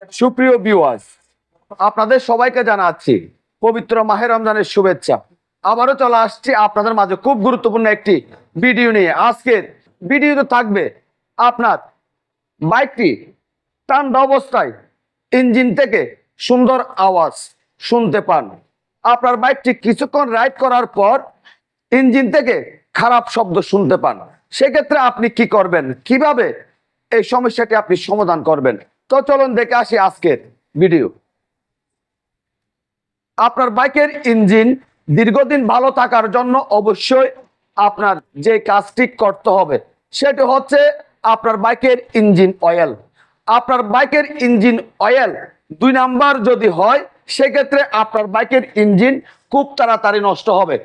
সুপ্রিয় ভিউয়ার্স, আপনাদের সবাইকে জানাচ্ছি পবিত্র মাহে রমজানের শুভেচ্ছা। আবারও চলে আসছি আপনাদের মাঝে খুব গুরুত্বপূর্ণ একটি ভিডিও নিয়ে। আজকের ভিডিওতে থাকবে আপনার বাইকটি ঠান্ডা অবস্থায় ইঞ্জিন থেকে সুন্দর আওয়াজ শুনতে পান। আপনার বাইকটি কিছুক্ষণ রাইড করার পর ইঞ্জিন থেকে খারাপ শব্দ শুনতে পান। সেক্ষেত্রে আপনি কি করবেন, কিভাবে এই সমস্যাটি আপনি সমাধান করবেন? তো চলুন দেখে আসি আজকের ভিডিও। আপনার বাইকের ইঞ্জিন দীর্ঘদিন ভালো থাকার জন্য অবশ্যই আপনার যে কাজটি করতে হবে সেটি হচ্ছে আপনার বাইকের ইঞ্জিন অয়েল। আপনার বাইকের ইঞ্জিন অয়েল 2 নাম্বার যদি হয় সেক্ষেত্রে আপনার বাইকের ইঞ্জিন খুব তাড়াতাড়ি নষ্ট হবে।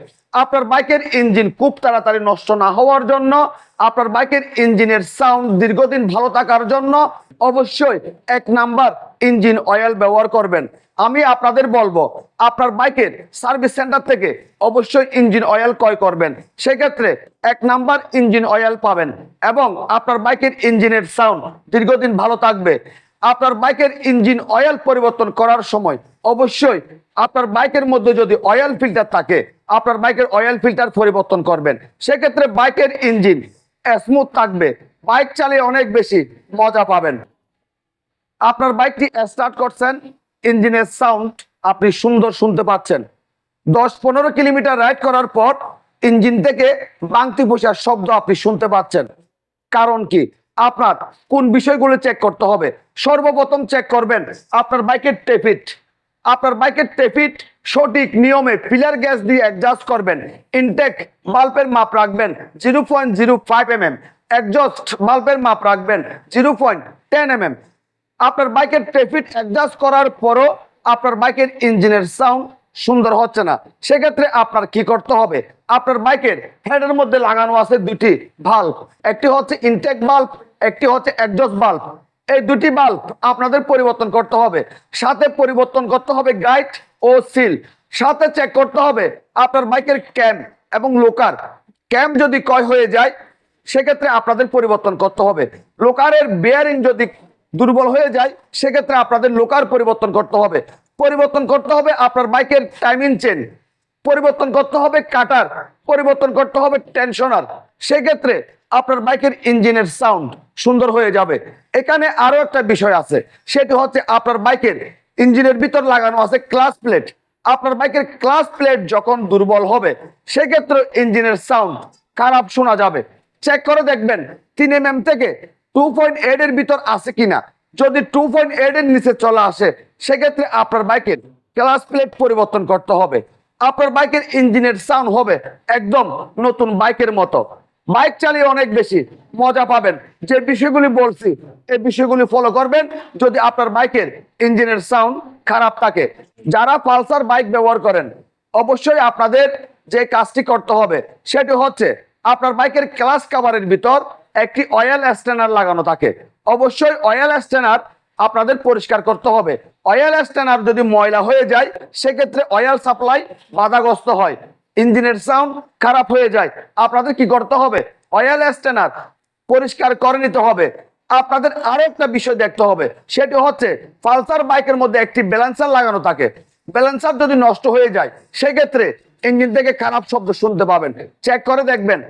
আপনার বাইকের ইঞ্জিন খুব তাড়াতাড়ি নষ্ট না হওয়ার জন্য, আপনার বাইকের ইঞ্জিনের সাউন্ড দীর্ঘদিন ভালো থাকার জন্য অবশ্যই 1 নাম্বার ইঞ্জিন অয়েল ব্যবহার করবেন। আমি আপনাদের বলবো আপনার বাইকের সার্ভিস সেন্টার থেকে অবশ্যই ইঞ্জিন অয়েল ক্রয় করবেন। সেক্ষেত্রে 1 নাম্বার ইঞ্জিন অয়েল পাবেন এবং আপনার বাইকের ইঞ্জিনের সাউন্ড দীর্ঘদিন ভালো থাকবে। আপনার বাইকের ইঞ্জিন অয়েল পরিবর্তন করার সময় অবশ্যই আপনার বাইকের মধ্যে যদি অয়েল ফিল্টার থাকে, আপনার বাইকের অয়েল ফিল্টার পরিবর্তন করবেন। সেক্ষেত্রে বাইকের ইঞ্জিন স্মুথ থাকবে, বাইক চালিয়ে অনেক বেশি মজা পাবেন। আপনার বাইকটি স্টার্ট করছেন, ইঞ্জিনের সাউন্ড আপনি সুন্দর শুনতে পাচ্ছেন। 10-15 কিলোমিটার রাইড করার পর ইঞ্জিন থেকে বাংতি পোষার শব্দ আপনি শুনতে পাচ্ছেন। কারণ কি? আপনার কোন বিষয়গুলো চেক করতে হবে? সর্বপ্রথম চেক করবেন আপনার বাইকের টেপিট। আপনার বাইকের টেপিট সঠিক নিয়মে ফিলার গ্যাস দিয়ে অ্যাডজাস্ট করবেন। ইনটেক বাল্বের মাপ রাখবেন 0.05 mm, এক্সজস্ট বাল্বের মাপ রাখবেন 0.10 mm। আপনার বাইকের টেপিট অ্যাডজাস্ট করার পরও আপনার বাইকের ইঞ্জিনের সাউন্ড সুন্দর হচ্ছে না, সেক্ষেত্রে আপনার কি করতে হবে? আপনার বাইকের হেডের মধ্যে লাগানো আছে 2টি ভাল্ব, একটি হচ্ছে ইনটেক বাল্ব, একটি হচ্ছে এক্সজস্ট বাল্ব। এই 2টি বাল্ব আপনাদের পরিবর্তন করতে হবে। সাথে পরিবর্তন করতে হবে গাইড ও সিল। সাথে চেক করতে হবে আপনার বাইকের ক্যাম এবং লোকার। ক্যাম যদি ক্ষয় হয়ে যায় সেক্ষেত্রে আপনাদের পরিবর্তন করতে হবে। লোকারের বেয়ারিং যদি দুর্বল হয়ে যায় সেক্ষেত্রে আপনাদের লোকার পরিবর্তন করতে হবে। পরিবর্তন করতে হবে আপনার বাইকের টাইমিং চেন, পরিবর্তন করতে হবে কাটার, পরিবর্তন করতে হবে টেনশনার। সেক্ষেত্রে আপনার বাইকের ইঞ্জিনের সাউন্ড সুন্দর হয়ে যাবে। এখানে আরো একটা বিষয় আছে, সেটি হচ্ছে আপনার বাইকের ইঞ্জিনের ভিতর লাগানো আছে ক্লাচ প্লেট। আপনার বাইকের ক্লাচ প্লেট যখন দুর্বল হবে সেক্ষেত্রে ইঞ্জিনের সাউন্ড খারাপ শোনা যাবে। চেক করে দেখবেন 3 mm থেকে 2.8 এর ভিতর আছে কিনা। যদি 2.8 এর নিচে চলে আসে সেক্ষেত্রে আপনার বাইকের ক্লাচ প্লেট পরিবর্তন করতে হবে। আপনার বাইকের ইঞ্জিনের সাউন্ড হবে একদম নতুন বাইকের মতো। বাইক চালিয়ে অনেক বেশি মজা পাবেন। যে বিষয়গুলি বলছি এই বিষয়গুলি ফলো করবেন যদি আপনার বাইকের ইঞ্জিনের সাউন্ড খারাপ থাকে। যারা পালসার বাইক ব্যবহার করেন অবশ্যই আপনাদের যে কাজটি করতে হবে সেটি হচ্ছে আপনার বাইকের ক্লাচ কভারের ভিতর একটি অয়েল স্টেনার লাগানো থাকে। অবশ্যই অয়েল স্টেনার আপনাদের পরিষ্কার করতে হবে। অয়েল স্টেনার যদি ময়লা হয়ে যায় সেক্ষেত্রে অয়েল সাপ্লাই বাধাগ্রস্ত হয়, ইঞ্জিনের সাউন্ড খারাপ হয়ে যায়। আপনাদের কি করতে হবে? অয়েল স্টেনার পরিষ্কার করে নিতে হবে। আপনাদের আরো একটা বিষয় দেখতে হবে, সেটি হচ্ছে পালসার বাইকের মধ্যে একটি ব্যালেন্সার লাগানো থাকে। ব্যালেন্সার যদি নষ্ট হয়ে যায় সেক্ষেত্রে ইঞ্জিন থেকে খারাপ শব্দ শুনতে পাবেন। চেক করে দেখবেন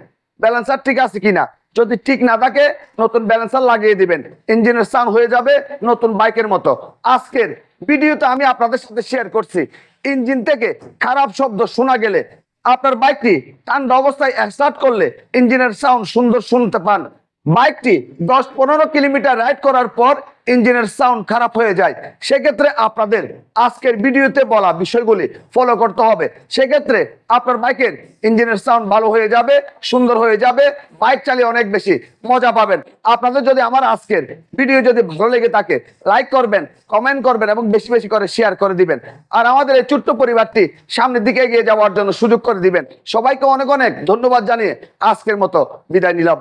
ব্যালেন্সার ঠিক আছে কিনা। যদি ঠিক না থাকে নতুন ব্যালেন্সার লাগিয়ে দিবেন, ইঞ্জিনের সাউন্ড হয়ে যাবে নতুন বাইকের মতো। আজকের ভিডিওতে আমি আপনাদের সাথে শেয়ার করছি ইঞ্জিন থেকে খারাপ শব্দ শোনা গেলে আপনার বাইকটি ঠান্ডা অবস্থায় স্টার্ট করলে ইঞ্জিনের সাউন্ড সুন্দর শুনতে পান। বাইকটি 10-15 কিলোমিটার রাইড করার পর ইঞ্জিনের সাউন্ড খারাপ হয়ে যায় সেক্ষেত্রে আপনাদের আজকের ভিডিওতে বলা বিষয়গুলি ফলো করতে হবে। সেক্ষেত্রে আপনার বাইকের ইঞ্জিনের সাউন্ড ভালো হয়ে যাবে, সুন্দর হয়ে যাবে, বাইক চালিয়ে অনেক বেশি মজা পাবেন। আপনাদের যদি আমার আজকের ভিডিও যদি ভালো লেগে থাকে লাইক করবেন, কমেন্ট করবেন এবং বেশি বেশি করে শেয়ার করে দিবেন। আর আমাদের এই ছোট্ট পরিবারটি সামনের দিকে এগিয়ে যাওয়ার জন্য সুযোগ করে দিবেন। সবাইকে অনেক অনেক ধন্যবাদ জানিয়ে আজকের মতো বিদায় নিলাম।